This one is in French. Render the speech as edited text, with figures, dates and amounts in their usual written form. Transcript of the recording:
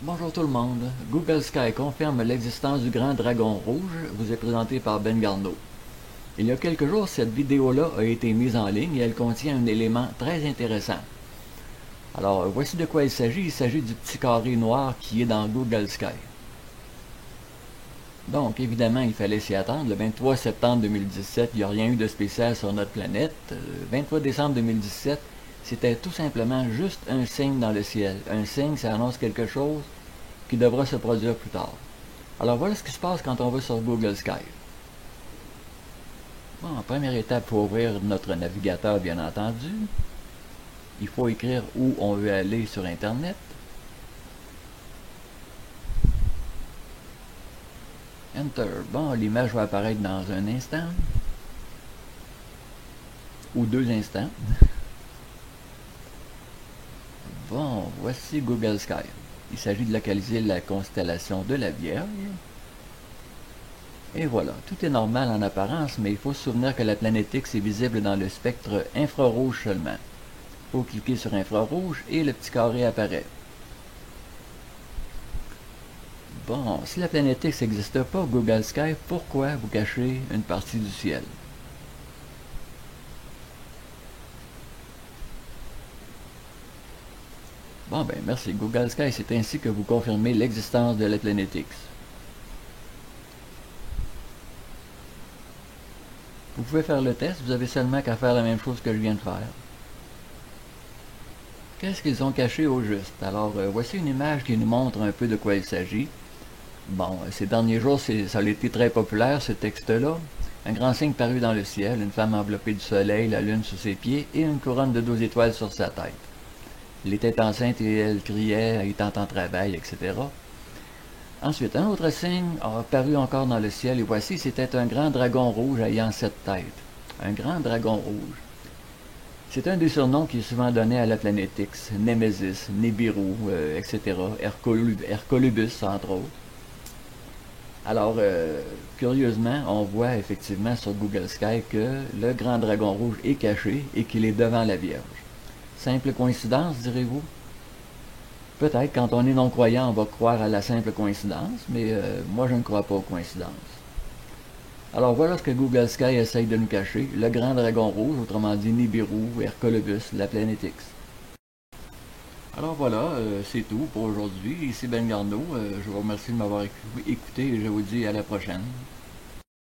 Bonjour tout le monde. Google Sky confirme l'existence du grand dragon rouge, vous est présenté par Ben Garneau. Il y a quelques jours, cette vidéo-là a été mise en ligne et elle contient un élément très intéressant. Alors, voici de quoi il s'agit. Il s'agit du petit carré noir qui est dans Google Sky. Donc, évidemment, il fallait s'y attendre. Le 23 septembre 2017, il n'y a rien eu de spécial sur notre planète. Le 23 décembre 2017, c'était tout simplement juste un signe dans le ciel. Un signe, ça annonce quelque chose qui devra se produire plus tard. Alors voilà ce qui se passe quand on va sur Google Sky. Bon, en première étape, il faut ouvrir notre navigateur, bien entendu. Il faut écrire où on veut aller sur Internet. Enter. Bon, l'image va apparaître dans un instant. Ou 2 instants. Bon, voici Google Sky. Il s'agit de localiser la constellation de la Vierge. Et voilà, tout est normal en apparence, mais il faut se souvenir que la planète X est visible dans le spectre infrarouge seulement. Il faut cliquer sur infrarouge et le petit carré apparaît. Bon, si la planète X n'existe pas, Google Sky, pourquoi vous cachez une partie du ciel? Bon ben merci, Google Sky, c'est ainsi que vous confirmez l'existence de la planète X. Vous pouvez faire le test, vous avez seulement qu'à faire la même chose que je viens de faire. Qu'est-ce qu'ils ont caché au juste? Alors, voici une image qui nous montre un peu de quoi il s'agit. Bon, ces derniers jours, ça a été très populaire, ce texte-là. Un grand signe parut dans le ciel, une femme enveloppée du soleil, la lune sous ses pieds et une couronne de 12 étoiles sur sa tête. Elle était enceinte et elle criait, étant en travail, etc. Ensuite, un autre signe a apparu encore dans le ciel, et voici, c'était un grand dragon rouge ayant 7 têtes. Un grand dragon rouge. C'est un des surnoms qui est souvent donné à la planète X, Nemesis, Nibiru, etc., Hercolubus, entre autres. Alors, curieusement, on voit effectivement sur Google Sky que le grand dragon rouge est caché et qu'il est devant la Vierge. Simple coïncidence, direz-vous? Peut-être, quand on est non-croyant, on va croire à la simple coïncidence, mais moi je ne crois pas aux coïncidences. Alors voilà ce que Google Sky essaye de nous cacher, le grand dragon rouge, autrement dit Nibiru, Hercolubus, la planète X. Alors voilà, c'est tout pour aujourd'hui. Ici Ben Garneau, je vous remercie de m'avoir écouté et je vous dis à la prochaine.